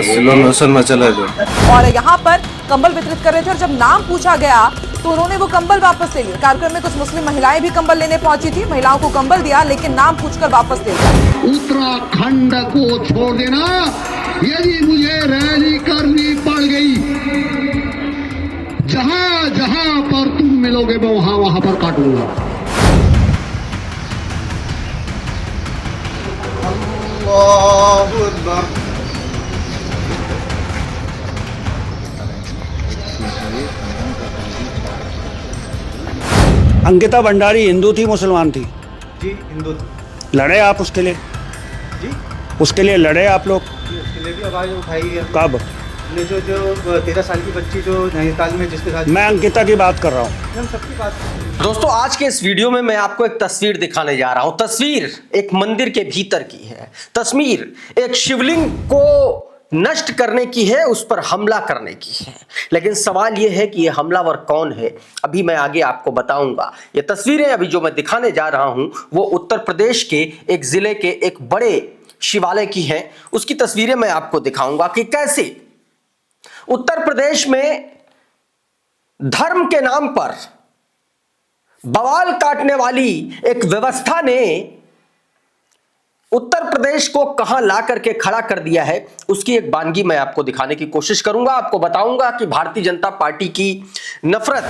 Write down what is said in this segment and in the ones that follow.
Slow motion में चला गया। और यहाँ पर कंबल वितरित कर रहे थे और जब नाम पूछा गया तो उन्होंने वो कंबल वापस ले लिए। कार्यक्रम में कुछ मुस्लिम महिलाएं भी कंबल लेने पहुंची थी, महिलाओं को कंबल दिया लेकिन नाम पूछकर वापस ले लिया। उत्तराखंड को छोड़ देना, यदि मुझे रैली करनी पड़ गई, जहां जहां पर तुम मिलोगे मैं वहां वहां पर काटूंगा। अल्लाहु अकबर। अंकिता भंडारी हिंदू थी मुसलमान थी? जी हिंदू थी। लड़े आप उसके लिए? जी उसके लिए लड़े आप लोग? उसके लिए भी आवाज़ उठाई है। कब? ने जो 13 साल की बच्ची जो नैनीताल में जिसके साथ, मैं अंकिता की बात कर रहा हूँ। हम सबकी बात कर रहे हैं। दोस्तों आज के इस वीडियो में मैं आपको एक तस्वीर दिखाने जा रहा हूं। तस्वीर एक मंदिर के भीतर की है। तस्वीर एक शिवलिंग को नष्ट करने की है, उस पर हमला करने की है। लेकिन सवाल यह है कि यह हमलावर कौन है, अभी मैं आगे आपको बताऊंगा। ये तस्वीरें अभी जो मैं दिखाने जा रहा हूं वो उत्तर प्रदेश के एक जिले के एक बड़े शिवालय की हैं। उसकी तस्वीरें मैं आपको दिखाऊंगा कि कैसे उत्तर प्रदेश में धर्म के नाम पर बवाल काटने वाली एक व्यवस्था ने उत्तर प्रदेश को कहां ला करके खड़ा कर दिया है, उसकी एक वानगी मैं आपको दिखाने की कोशिश करूंगा। आपको बताऊंगा कि भारतीय जनता पार्टी की नफरत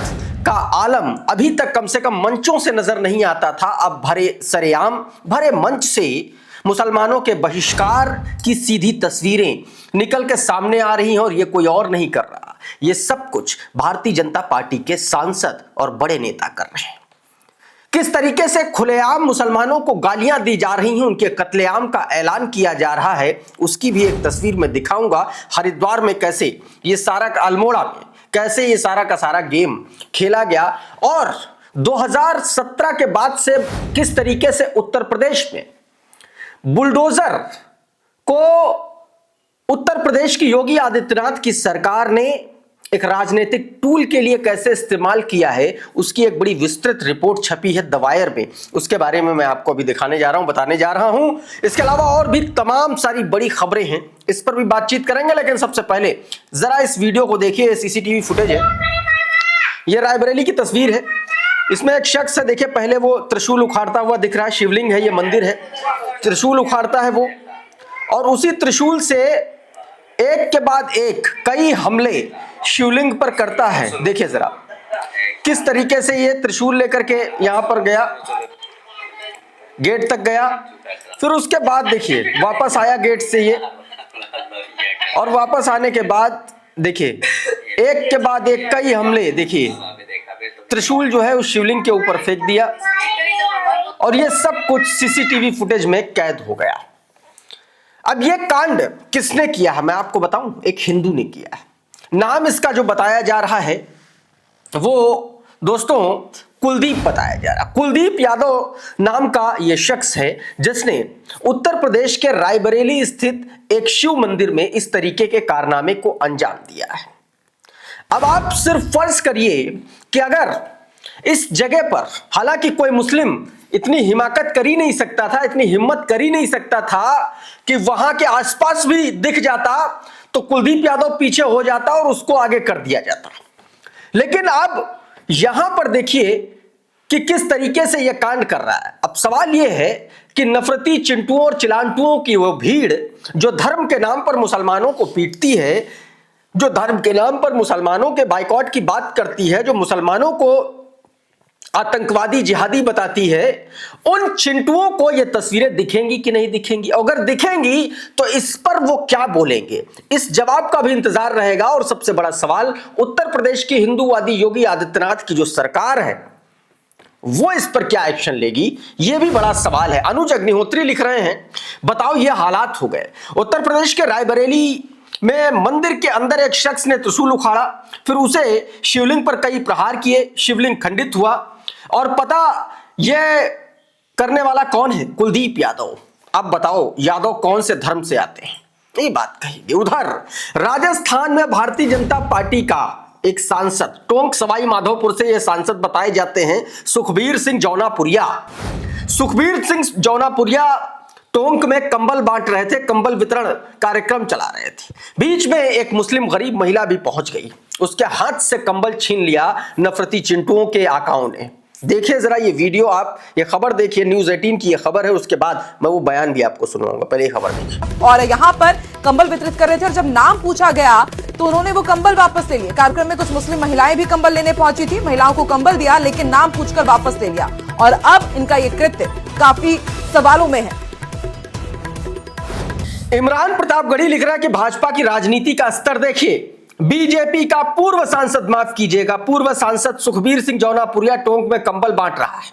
का आलम अभी तक कम से कम मंचों से नजर नहीं आता था, अब भरे सरेआम भरे मंच से मुसलमानों के बहिष्कार की सीधी तस्वीरें निकल के सामने आ रही हैं और ये कोई और नहीं कर रहा, ये सब कुछ भारतीय जनता पार्टी के सांसद और बड़े नेता कर रहे हैं। किस तरीके से खुलेआम मुसलमानों को गालियां दी जा रही हैं, उनके कत्लेआम का ऐलान किया जा रहा है, उसकी भी एक तस्वीर मैं दिखाऊंगा। हरिद्वार में कैसे ये सारा, अल्मोड़ा में कैसे ये सारा का सारा गेम खेला गया और 2017 के बाद से किस तरीके से उत्तर प्रदेश में बुलडोजर को उत्तर प्रदेश की योगी आदित्यनाथ की सरकार ने एक राजनीतिक टूल के लिए कैसे इस्तेमाल किया है, उसकी एक बड़ी विस्तृत रिपोर्ट छपी है द वायर में। उसके बारे में मैं आपको अभी दिखाने जा रहा हूं, बताने जा रहा हूं। इसके अलावा और भी तमाम सारी बड़ी खबरें हैं, इस पर भी बातचीत करेंगे। लेकिन सबसे पहले जरा इस वीडियो को देखिए। सीसीटीवी फुटेज है, यह रायबरेली की तस्वीर है। इसमें एक शख्स है, देखिए पहले वो त्रिशूल उखाड़ता हुआ दिख रहा है। शिवलिंग है, ये मंदिर है, त्रिशूल उखाड़ता है वो, और उसी त्रिशूल से एक के बाद एक कई हमले शिवलिंग पर करता है। देखिए जरा किस तरीके से ये त्रिशूल लेकर के यहां पर गया, गेट तक गया, फिर उसके बाद देखिए वापस आया गेट से ये, और वापस आने के बाद देखिए एक के बाद एक कई हमले, देखिए त्रिशूल जो है उस शिवलिंग के ऊपर फेंक दिया, और ये सब कुछ सीसीटीवी फुटेज में कैद हो गया। अब ये कांड किसने किया है मैं आपको बताऊं, एक हिंदू ने किया है। नाम इसका जो बताया जा रहा है वो दोस्तों कुलदीप बताया जा रहा है। कुलदीप यादव नाम का यह शख्स है जिसने उत्तर प्रदेश के रायबरेली स्थित एक शिव मंदिर में इस तरीके के कारनामे को अंजाम दिया है। अब आप सिर्फ फर्ज करिए कि अगर इस जगह पर, हालांकि कोई मुस्लिम इतनी हिमाकत कर ही नहीं सकता था, इतनी हिम्मत कर ही नहीं सकता था कि वहां के आसपास भी दिख जाता तो कुलदीप यादव पीछे हो जाता और उसको आगे कर दिया जाता। लेकिन अब यहां पर देखिए कि किस तरीके से यह कांड कर रहा है। अब सवाल यह है कि नफरती चिंटुओं और चिलांटुओं की वो भीड़ जो धर्म के नाम पर मुसलमानों को पीटती है, जो धर्म के नाम पर मुसलमानों के बाइकॉट की बात करती है, जो मुसलमानों को आतंकवादी जिहादी बताती है, उन चिंटुओं को ये तस्वीरें दिखेंगी कि नहीं दिखेंगी? अगर दिखेंगी तो इस पर वो क्या बोलेंगे, इस जवाब का भी इंतजार रहेगा। और सबसे बड़ा सवाल, उत्तर प्रदेश की हिंदूवादी योगी आदित्यनाथ की जो सरकार है वो इस पर क्या एक्शन लेगी, यह भी बड़ा सवाल है। अनुज अग्निहोत्री लिख रहे हैं, बताओ ये हालात हो गए। उत्तर प्रदेश के रायबरेली में मंदिर के अंदर एक शख्स ने त्रिशूल उखाड़ा, फिर उसे शिवलिंग पर कई प्रहार किए, शिवलिंग खंडित हुआ, और पता यह करने वाला कौन है? कुलदीप यादव। अब बताओ यादव कौन से धर्म से आते हैं, ये बात कहेंगे। उधर राजस्थान में भारतीय जनता पार्टी का एक सांसद, टोंक सवाई माधोपुर से ये सांसद बताए जाते हैं सुखबीर सिंह जौनापुरिया। सुखबीर सिंह जौनापुरिया टोंक में कंबल बांट रहे थे, कंबल वितरण कार्यक्रम चला रहे थे। बीच में एक मुस्लिम गरीब महिला भी पहुंच गई, उसके हाथ से कंबल छीन लिया नफरती चिंटुओं के आकाओं ने। देखिए जरा ये वीडियो, आप ये खबर देखिए, न्यूज़ 18 की ये खबर है, उसके बाद मैं वो बयान भी आपको सुनाऊंगा। पहले ये खबर देखिए। और यहाँ पर कंबल वितरित कर रहे थे और जब नाम पूछा गया तो उन्होंने वो कंबल वापस ले लिए। कार्यक्रम में कुछ मुस्लिम महिलाएं भी कंबल लेने पहुंची थी, महिलाओं को कंबल दिया लेकिन नाम पूछकर वापस ले लिया और अब इनका ये कृत्य काफी सवालों में है। इमरान प्रतापगढ़ी लिख रहा है कि भाजपा की राजनीति का स्तर देखिए। बीजेपी का पूर्व सांसद, माफ कीजिएगा, पूर्व सांसद सुखबीर सिंह जौनापुरिया टोंक में कंबल बांट रहा है।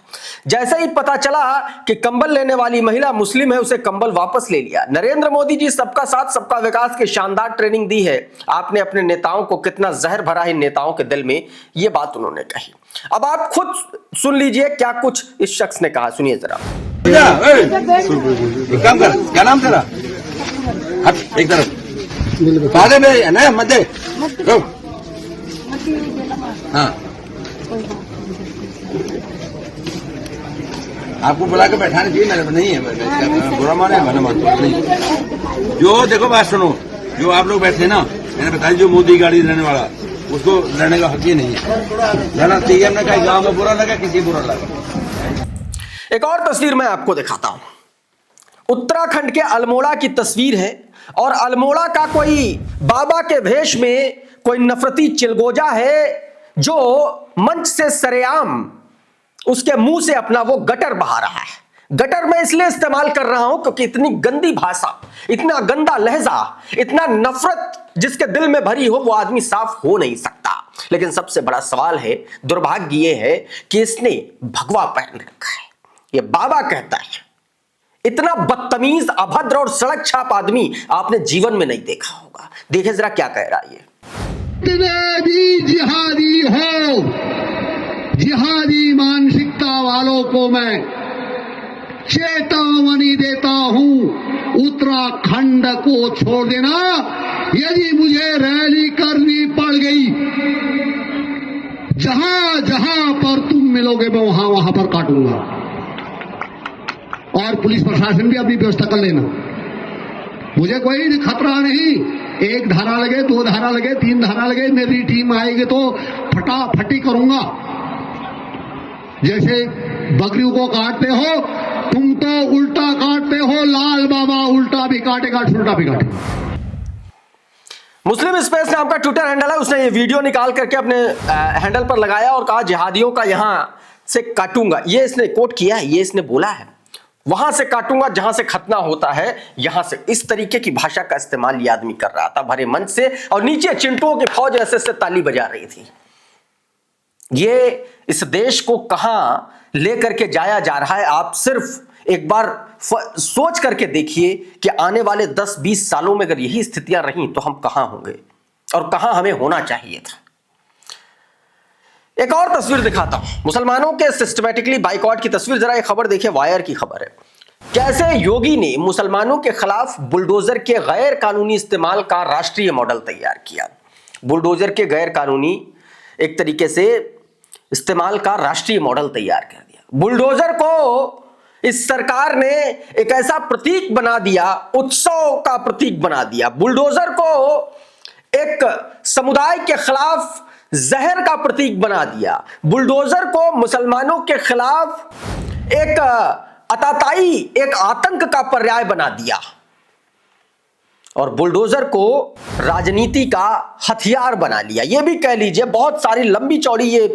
जैसे ही पता चला कि कंबल लेने वाली महिला मुस्लिम है, उसे कंबल वापस ले लिया। नरेंद्र मोदी जी सबका साथ सबका विकास की शानदार ट्रेनिंग दी है, आपने अपने नेताओं को कितना जहर भरा है नेताओं के दिल में, ये बात उन्होंने कही। अब आप खुद सुन लीजिए क्या कुछ इस शख्स ने कहा, सुनिए जरा। काम कर, क्या नाम तेरा? हट एक तरफ पादे में ना मत दे। हाँ, आपको बुला के बैठाना चाहिए, मेरे नहीं है बुरा माने भला मानते नहीं। जो देखो बात सुनो, जो आप लोग बैठे ना, मैंने बताया जो मोदी गाड़ी रहने वाला उसको लड़ने का हक ही नहीं है। जाना चाहिए, हमने कहा गाँव में बुरा लगा, किसी बुरा लगा। एक और तस्वीर मैं आपको दिखाता हूं, उत्तराखंड के अल्मोड़ा की तस्वीर है और अल्मोड़ा का कोई बाबा के भेष में कोई नफरती चिलगोजा है जो मंच से सरेआम उसके मुंह से अपना वो गटर बहा रहा है। गटर मैं इसलिए इस्तेमाल कर रहा हूं क्योंकि इतनी गंदी भाषा, इतना गंदा लहजा, इतना नफरत जिसके दिल में भरी हो वो आदमी साफ हो नहीं सकता। लेकिन सबसे बड़ा सवाल है, दुर्भाग्य ये है कि इसने भगवा पहन रखा है। ये बाबा कहता है। इतना बदतमीज, अभद्र और सड़क छाप आदमी आपने जीवन में नहीं देखा होगा। देखिए जरा क्या कह रहा है ये। कितने भी जिहादी हो, जिहादी मानसिकता वालों को मैं चेतावनी देता हूं, उत्तराखंड को छोड़ देना। यदि मुझे रैली करनी पड़ गई, जहां जहां पर तुम मिलोगे मैं वहां वहां पर काटूंगा। और पुलिस प्रशासन भी अपनी व्यवस्था कर लेना, मुझे कोई खतरा नहीं। एक धारा लगे, दो धारा लगे, तीन धारा लगे, मेरी टीम आएगी तो फटाफटी करूंगा। जैसे बकरियों को काटते हो, तुम तो उल्टा काटते हो, लाल बाबा उल्टा भी काटेगा, उल्टा भी काटेगा। मुस्लिम स्पेस नाम का ट्विटर हैंडल है, उसने ये वीडियो निकाल करके अपने हैंडल पर लगाया और कहा जिहादियों का यहां से काटूंगा। ये इसने कोट किया है, ये इसने बोला है, वहां से काटूंगा जहां से खतना होता है, यहां से। इस तरीके की भाषा का इस्तेमाल ये आदमी कर रहा था भरे मंच से, और नीचे चिंटुओं की फौज ऐसे से ताली बजा रही थी। ये इस देश को कहां लेकर के जाया जा रहा है, आप सिर्फ एक बार सोच करके देखिए कि आने वाले 10-20 सालों में अगर यही स्थितियां रही तो हम कहां होंगे और कहां हमें होना चाहिए था। एक और तस्वीर दिखाता हूं, मुसलमानों के सिस्टमैटिकली बाइकआउट की तस्वीर। जरा ये खबर देखिए, वायर की खबर है। कैसे योगी ने मुसलमानों के खिलाफ बुलडोजर के गैर कानूनी इस्तेमाल का राष्ट्रीय मॉडल तैयार किया। बुलडोजर के गैर कानूनी एक तरीके से इस्तेमाल का राष्ट्रीय मॉडल तैयार कर दिया। बुलडोजर को इस सरकार ने एक ऐसा प्रतीक बना दिया, उत्सव का प्रतीक बना दिया। बुलडोजर को एक समुदाय के खिलाफ जहर का प्रतीक बना दिया। बुलडोजर को मुसलमानों के खिलाफ एक अताताई, एक आतंक का पर्याय बना दिया, और बुलडोजर को राजनीति का हथियार बना लिया। यह भी कह लीजिए, बहुत सारी लंबी चौड़ी ये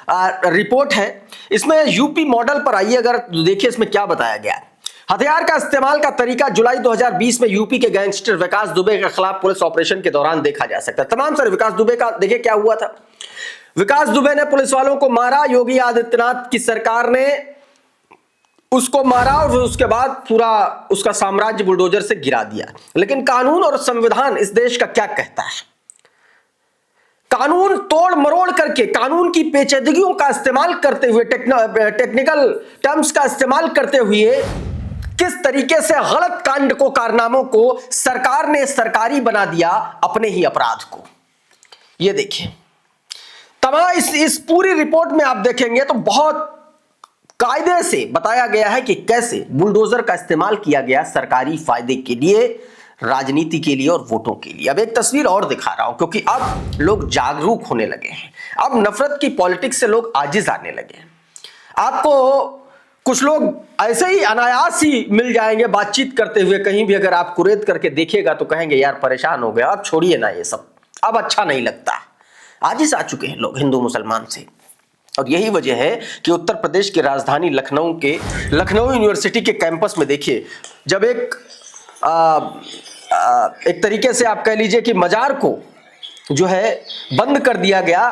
रिपोर्ट है। इसमें यूपी मॉडल पर आइए, अगर देखिए इसमें क्या बताया गया है। हथियार का इस्तेमाल का तरीका जुलाई 2020 में यूपी के गैंगस्टर विकास दुबे के खिलाफ पुलिस ऑपरेशन के दौरान देखा जा सकता है। तमाम सर विकास दुबे का देखिए क्या हुआ था। विकास दुबे ने पुलिस वालों को मारा, योगी आदित्यनाथ की सरकार ने उसको मारा और उसके बाद पूरा उसका साम्राज्य बुलडोजर से गिरा दिया। लेकिन कानून और संविधान इस देश का क्या कहता है? कानून तोड़ मरोड़ करके, कानून की पेचीदगियों का इस्तेमाल करते हुए, टेक्निकल टर्म्स का इस्तेमाल करते हुए किस तरीके से गलत कांड को, कारनामों को सरकार ने सरकारी बना दिया, अपने ही अपराध को। ये देखिए, तमाम इस पूरी रिपोर्ट में आप देखेंगे तो बहुत कायदे से बताया गया है कि कैसे बुलडोजर का इस्तेमाल किया गया सरकारी फायदे के लिए, राजनीति के लिए और वोटों के लिए। अब एक तस्वीर और दिखा रहा हूं क्योंकि अब लोग जागरूक होने लगे हैं, अब नफरत की पॉलिटिक्स से लोग आजिज आने लगे हैं। आपको कुछ लोग ऐसे ही अनायास ही मिल जाएंगे बातचीत करते हुए, कहीं भी अगर आप कुरेद करके देखिएगा तो कहेंगे यार परेशान हो गया, अब छोड़िए ना ये सब, अब अच्छा नहीं लगता। आजिज आ चुके हैं लोग हिंदू मुसलमान से, और यही वजह है कि उत्तर प्रदेश की राजधानी लखनऊ के लखनऊ यूनिवर्सिटी के कैंपस में देखिए, जब एक तरीके से आप कह लीजिए कि मजार को जो है बंद कर दिया गया,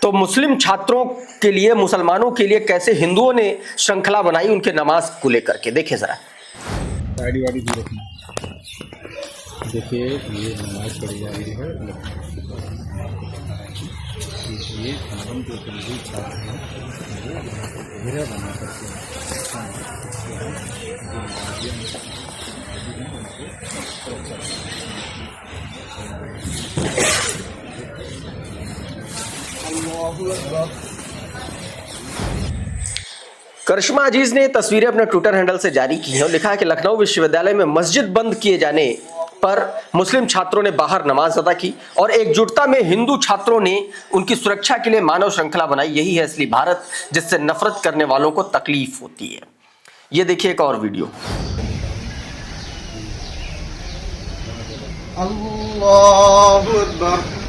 तो मुस्लिम छात्रों के लिए, मुसलमानों के लिए कैसे हिंदुओं ने श्रृंखला बनाई उनके नमाज को लेकर के। देखिए जरा, गाड़ी वाड़ी भी रखना। देखिए ये नमाज पढ़ी जा रही है, ये हम जो हिंदू छात्र हैं वो घेरा बना करके करिश्मा अजीज ने तस्वीरें अपने ट्विटर हैंडल से जारी की हैं और लिखा है कि लखनऊ विश्वविद्यालय में मस्जिद बंद किए जाने पर मुस्लिम छात्रों ने बाहर नमाज अदा की और एकजुटता में हिंदू छात्रों ने उनकी सुरक्षा के लिए मानव श्रृंखला बनाई। यही है असली भारत, जिससे नफरत करने वालों को तकलीफ होती है। ये देखिए एक और वीडियो। अल्लाहु अकबर।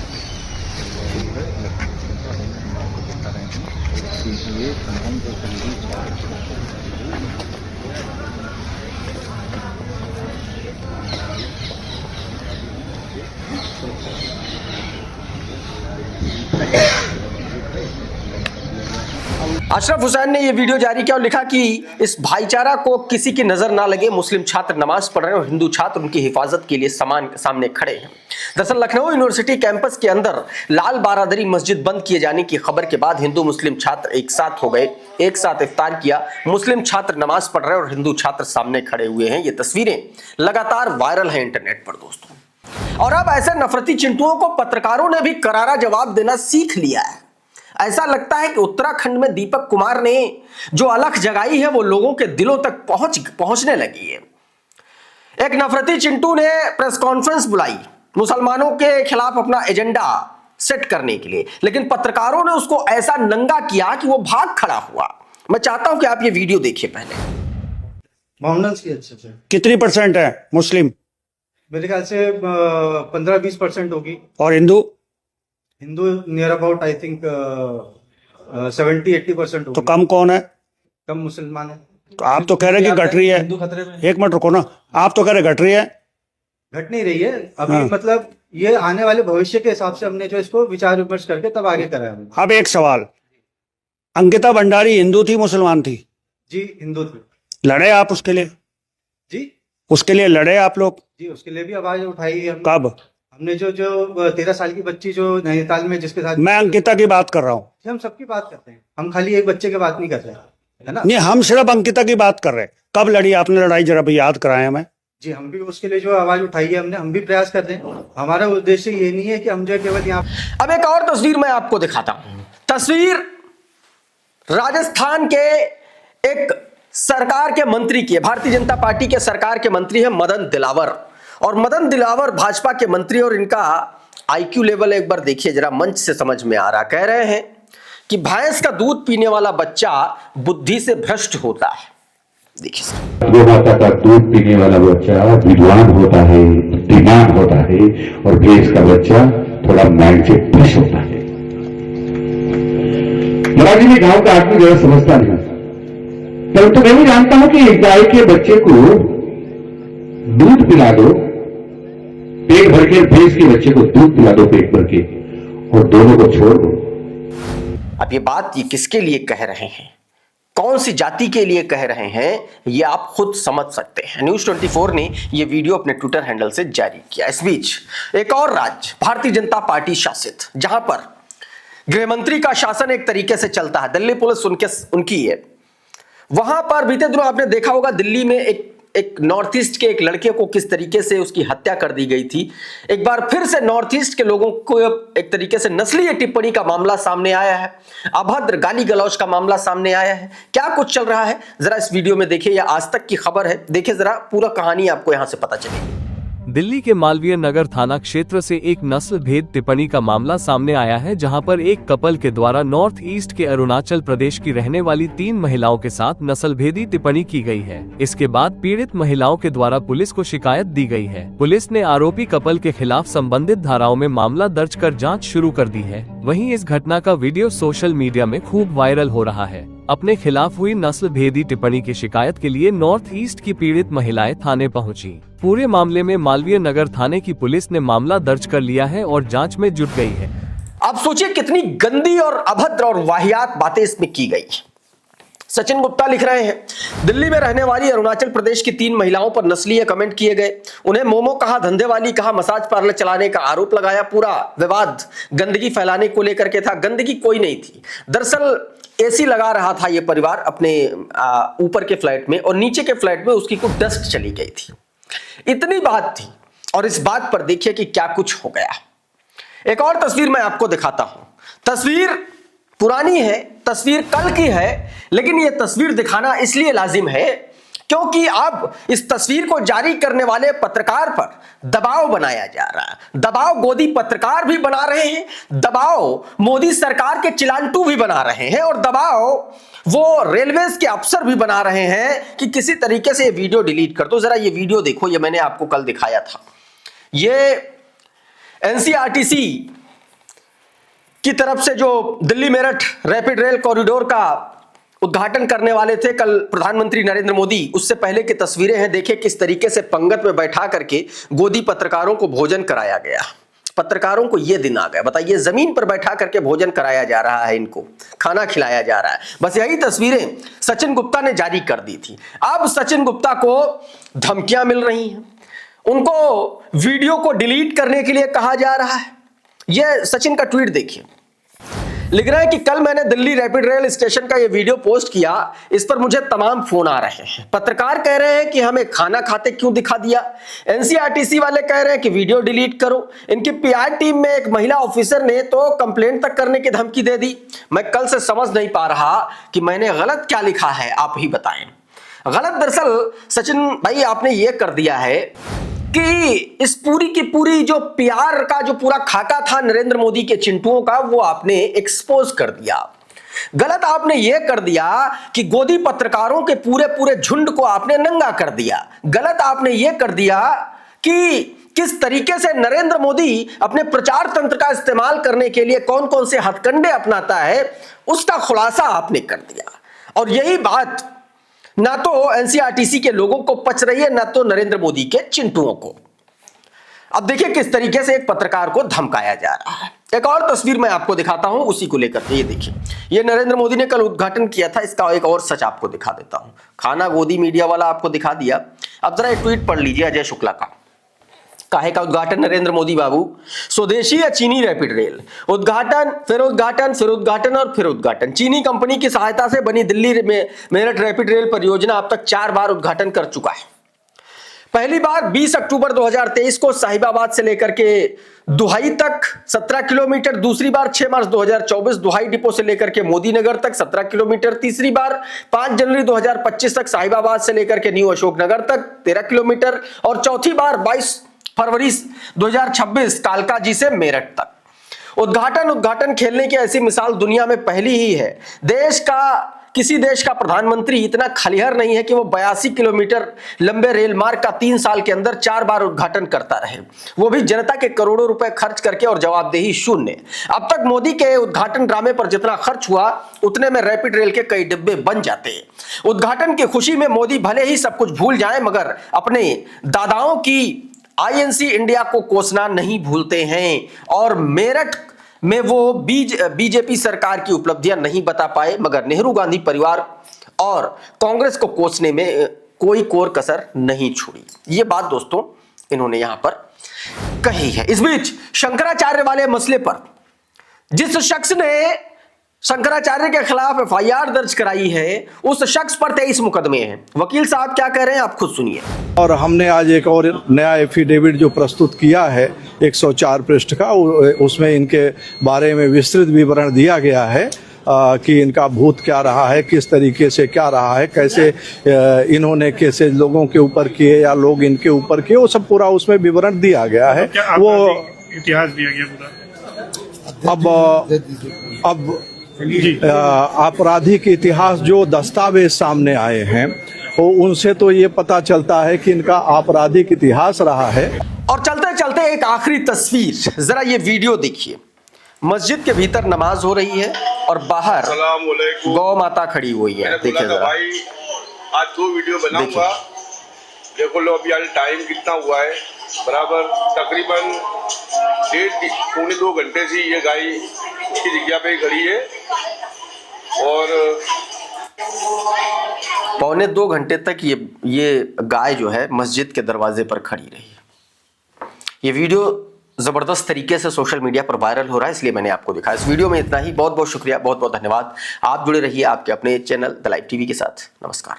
अशरफ हुसैन ने यह वीडियो जारी किया और लिखा कि इस भाईचारा को किसी की नजर ना लगे, मुस्लिम छात्र नमाज पढ़ रहे हैं और हिंदू छात्र उनकी हिफाजत के लिए सामने खड़े हैं। दरअसल लखनऊ यूनिवर्सिटी कैंपस के अंदर लाल बारादरी मस्जिद बंद किए जाने की खबर के बाद हिंदू मुस्लिम छात्र एक साथ हो गए, एक साथ इफ्तार किया। मुस्लिम छात्र नमाज पढ़ रहे हैं और हिंदू छात्र सामने खड़े हुए हैं। ये तस्वीरें लगातार वायरल है इंटरनेट पर दोस्तों। और अब ऐसे नफरती चिंटुओं को पत्रकारों ने भी करारा जवाब देना सीख लिया है। ऐसा लगता है कि उत्तराखंड में दीपक कुमार ने जो अलख जगाई है वो लोगों के दिलों तक पहुंचने लगी है। एक नफरती चिंटू ने प्रेस कॉन्फ्रेंस बुलाई मुसलमानों के खिलाफ अपना एजेंडा सेट करने के लिए, लेकिन पत्रकारों ने उसको ऐसा नंगा किया कि वो भाग खड़ा हुआ। मैं चाहता हूं कि आप ये वीडियो देखिए पहले। मोहम्मदन की अच्छे से कितनी परसेंट है मुस्लिम? मेरे ख्याल से 15-20% होगी। और Hindu? Hindu near about I think 70-80% होगी। तो कम कौन है? कम मुसलमान है। तो आप तो कह रहे हैं कि घट रही है। हिंदू खतरे में। एक मिनट रुको ना, आप तो कह रहे घट रही है। घट नहीं रही है अभी। मतलब ये आने वाले भविष्य के हिसाब से हमने जो इसको विचार विमर्श करके तब आगे करा है। अब एक सवाल, अंकिता भंडारी हिंदू थी मुसलमान थी? जी हिंदू थी। लड़े आप उसके लिए? जी उसके लिए लड़े आप लोग? जी उसके लिए भी आवाज उठाई है। कब? हमने जो 13 साल की बच्ची जो नैनीताल में जिसके साथ। मैं अंकिता की बात कर रहा हूँ। हम सबकी बात करते हैं, हम खाली एक बच्चे की बात नहीं कर रहे है ना। नहीं, हम सिर्फ अंकिता की बात कर रहे हैं। कब लड़ी आपने लड़ाई, जरा भी याद कराएं हमें। जी हम भी उसके लिए जो आवाज उठाई है हमने, हम भी प्रयास कर रहे हैं। हमारा उद्देश्य ये नहीं है कि हम जो केवल यहाँ। अब एक और तस्वीर मैं आपको दिखाता हूं। तस्वीर राजस्थान के एक सरकार के मंत्री की है, भारतीय जनता पार्टी के सरकार के मंत्री है मदन दिलावर। और मदन दिलावर भाजपा के मंत्री, और इनका आईक्यू लेवल एक बार देखिए जरा, मंच से समझ में आ रहा। कह रहे हैं कि भैंस का दूध पीने वाला बच्चा बुद्धि से भ्रष्ट होता है। देखिए, गोमाता का दूध पीने वाला बच्चा विद्वान होता है, बुद्धिमान होता है, और भैंस का बच्चा थोड़ा माइंड से भ्रष्ट होता है। महाराज जी, गांव का आदमी जरा समझता नहीं, परंतु मैं भी जानता हूं कि एक गाय के बच्चे को दूध पिला दो पेट भर के, भैंस के बच्चे को दूध पिला दो पेट भर के, और दोनों को छोड़ दो। अब ये बात ये किसके लिए कह रहे हैं, कौन सी जाति के लिए कह रहे हैं, ये आप खुद समझ सकते हैं। न्यूज़ 24 ने ये वीडियो अपने ट्विटर हैंडल से जारी किया। इस बीच एक और राज्य भारतीय जनता पार्टी शासित, जहां पर गृह मंत्री का शासन एक तरीके से चलता है, दिल्ली पुलिस उनकी है। वहां पर बीते दिनों आपने देखा होगा, दिल्ली में एक एक नॉर्थ ईस्ट के एक लड़के को किस तरीके से उसकी हत्या कर दी गई थी, एक बार फिर से नॉर्थ ईस्ट के लोगों को एक तरीके से नस्लीय टिप्पणी का मामला सामने आया है, अभद्र गाली गलौज का मामला सामने आया है। क्या कुछ चल रहा है जरा इस वीडियो में देखिए, यह आज तक की खबर है, देखिए जरा पूरा कहानी आपको यहां से पता चलेगी। दिल्ली के मालवीय नगर थाना क्षेत्र से एक नस्ल भेद टिप्पणी का मामला सामने आया है, जहां पर एक कपल के द्वारा नॉर्थ ईस्ट के अरुणाचल प्रदेश की रहने वाली 3 महिलाओं के साथ नस्ल भेदी टिप्पणी की गई है। इसके बाद पीड़ित महिलाओं के द्वारा पुलिस को शिकायत दी गई है। पुलिस ने आरोपी कपल के खिलाफ संबंधित धाराओं में मामला दर्ज कर जाँच शुरू कर दी है। वहीं इस घटना का वीडियो सोशल मीडिया में खूब वायरल हो रहा है। अपने खिलाफ हुई नस्ल भेदी टिप्पणी की शिकायत के लिए नॉर्थ ईस्ट की पीड़ित महिलाएं थाने पहुंची। पूरे मामले में मालवीय नगर थाने की पुलिस ने मामला दर्ज कर लिया है और जांच में जुट गई है। आप सोचिए कितनी गंदी और अभद्र और वाहियात बातें इसमें की गई। सचिन गुप्ता लिख रहे हैं, दिल्ली में रहने वाली अरुणाचल प्रदेश की 3 महिलाओं पर नस्लीय कमेंट किए गए, उन्हें मोमो कहा, धंधे वाली कहा, मसाज पार्लर चलाने का आरोप लगाया। पूरा विवाद गंदगी फैलाने को लेकर के था। गंदगी कोई नहीं थी, दरअसल एसी लगा रहा था ये परिवार अपने ऊपर के फ्लैट में, और नीचे के फ्लैट में उसकी कुछ डस्ट चली गई थी, इतनी बात थी। और इस बात पर देखिए कि क्या कुछ हो गया। एक और तस्वीर मैं आपको दिखाता हूं। तस्वीर पुरानी है, तस्वीर कल की है, लेकिन यह तस्वीर दिखाना इसलिए लाजिम है क्योंकि अब इस तस्वीर को जारी करने वाले पत्रकार पर दबाव बनाया जा रहा है। दबाव गोदी पत्रकार भी बना रहे हैं, दबाव मोदी सरकार के चिलांटू भी बना रहे हैं, और दबाव वो रेलवेज के अफसर भी बना रहे हैं कि किसी तरीके से ये वीडियो डिलीट कर दो। जरा ये वीडियो देखो, ये मैंने आपको कल दिखाया था। ये एनसीआरटीसी की तरफ से जो Delhi Meerut rapid rail corridor का उद्घाटन करने वाले थे कल प्रधानमंत्री नरेंद्र मोदी, उससे पहले की तस्वीरें हैं। देखिए किस तरीके से पंगत में बैठा करके गोदी पत्रकारों को भोजन कराया गया। पत्रकारों को यह दिन आ गया, बताइए, जमीन पर बैठा करके भोजन कराया जा रहा है, इनको खाना खिलाया जा रहा है। बस यही तस्वीरें सचिन गुप्ता ने जारी कर दी थी। अब सचिन गुप्ता को धमकियां मिल रही हैं, उनको वीडियो को डिलीट करने के लिए कहा जा रहा है। यह सचिन का ट्वीट देखिए, लिख रहा है कि कल मैंने दिल्ली रैपिड रेल स्टेशन का ये वीडियो पोस्ट किया, इस पर मुझे तमाम फोन आ रहे हैं। पत्रकार कह रहे हैं कि हमें खाना खाते क्यों दिखा दिया, एनसीआरटीसी वाले कह रहे हैं कि वीडियो डिलीट करो, इनकी पीआर टीम में एक महिला ऑफिसर ने तो कंप्लेंट तक करने की धमकी दे दी। मैं कल से समझ नहीं पा रहा कि मैंने गलत क्या लिखा है, आप ही बताएं। गलत दरअसल सचिन भाई आपने ये कर दिया है कि इस पूरी की पूरी जो प्यार का जो पूरा खाका था नरेंद्र मोदी के चिंटुओं का, वो आपने एक्सपोज कर दिया। गलत आपने यह कर दिया कि गोदी पत्रकारों के पूरे पूरे झुंड को आपने नंगा कर दिया। गलत आपने यह कर दिया कि किस तरीके से नरेंद्र मोदी अपने प्रचार तंत्र का इस्तेमाल करने के लिए कौन कौन से हथकंडे अपनाता है, उसका खुलासा आपने कर दिया। और यही बात ना तो एनसीआरटीसी के लोगों को पच रही है, ना तो नरेंद्र मोदी के चिंटुओं को। अब देखिए किस तरीके से एक पत्रकार को धमकाया जा रहा है। एक और तस्वीर मैं आपको दिखाता हूं उसी को लेकर के। ये देखिए, ये नरेंद्र मोदी ने कल उद्घाटन किया था, इसका एक और सच आपको दिखा देता हूं। खाना गोदी मीडिया वाला आपको दिखा दिया। अब जरा एक ट्वीट पढ़ लीजिए अजय शुक्ला का। काहे का उद्घाटन नरेंद्र मोदी बाबू, स्वदेशी या चीनी रैपिड रेल, उद्घाटन फिर उद्घाटन फिर उद्घाटन और फिर उद्घाटन। चीनी कंपनी की सहायता से बनी दिल्ली में मेरठ रैपिड रेल परियोजना अब तक 4 बार उद्घाटन कर चुका है। पहली बार 20 अक्टूबर 2023 को साहिबाबाद से लेकर के दुहाई तक 17 किलोमीटर, दूसरी बार 6 मार्च 2024 दुहाई डिपो से लेकर के मोदी नगर तक 17 किलोमीटर, तीसरी बार 5 जनवरी 2025 तक साहिबाबाद से लेकर के न्यू अशोकनगर तक 13 किलोमीटर, और चौथी बार 22 फरवरी 2026 कालकाजी से मेरठ तक। उद्घाटन खेलने की ऐसी मिसाल दुनिया में पहली ही है। किसी देश का प्रधानमंत्री इतना खलिहर नहीं है कि वो 82 किलोमीटर लंबे रेल मार्ग का 3 साल के अंदर 4 बार उद्घाटन करता रहे, वो भी जनता के करोड़ों रुपए खर्च करके और जवाबदेही शून्य। अब तक मोदी के उद्घाटन ड्रामे पर जितना खर्च हुआ उतने में रैपिड रेल के कई डिब्बे बन जाते। उद्घाटन की खुशी में मोदी भले ही सब कुछ भूल जाए, मगर अपने दादाओं की आईएनसी इंडिया को कोसना नहीं भूलते हैं। और मेरठ में वो बीजेपी सरकार की उपलब्धियां नहीं बता पाए, मगर नेहरू गांधी परिवार और कांग्रेस को कोसने में कोई कोर कसर नहीं छोड़ी। ये बात दोस्तों इन्होंने यहां पर कही है। इस बीच शंकराचार्य वाले मसले पर जिस शख्स ने शंकराचार्य के खिलाफ एफआईआर दर्ज कराई है, उस शख्स पर 23 मुकदमे हैं। वकील साहब क्या कह रहे हैं आप खुद सुनिए। और हमने आज एक और नया एफिडेविट जो प्रस्तुत किया है 104 पृष्ठ का, उसमें इनके बारे में विस्तृत विवरण दिया गया है कि इनका भूत क्या रहा है, किस तरीके से क्या रहा है, कैसे इन्होंने कैसे लोगों के ऊपर किए या लोग इनके ऊपर किए, वो सब पूरा उसमें विवरण दिया गया है। वो इतिहास दिया गया पूरा। अब आपराधिक इतिहास जो दस्तावेज सामने आए हैं वो उनसे तो ये पता चलता है कि इनका आपराधिक इतिहास रहा है। और चलते चलते एक आखिरी तस्वीर, जरा ये वीडियो देखिए। मस्जिद के भीतर नमाज हो रही है और बाहर गौ माता खड़ी हुई है। देखिए जरा। भाई आज 2 वीडियो बनाऊंगा, देखो लो अभी आज टाइम कितना हुआ है, बराबर तकरीबन 1.5-2 घंटे से ये गाय उसकी जगह पे खड़ी है और 1.25 घंटे तक ये गाय जो है मस्जिद के दरवाजे पर खड़ी रही। ये वीडियो जबरदस्त तरीके से सोशल मीडिया पर वायरल हो रहा है, इसलिए मैंने आपको दिखाया। इस वीडियो में इतना ही। बहुत बहुत शुक्रिया, बहुत बहुत धन्यवाद। आप जुड़े रहिए आपके अपने चैनल द लाइव टीवी के साथ। नमस्कार।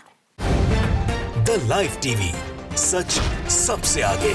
द लाइव टीवी, सच सबसे आगे।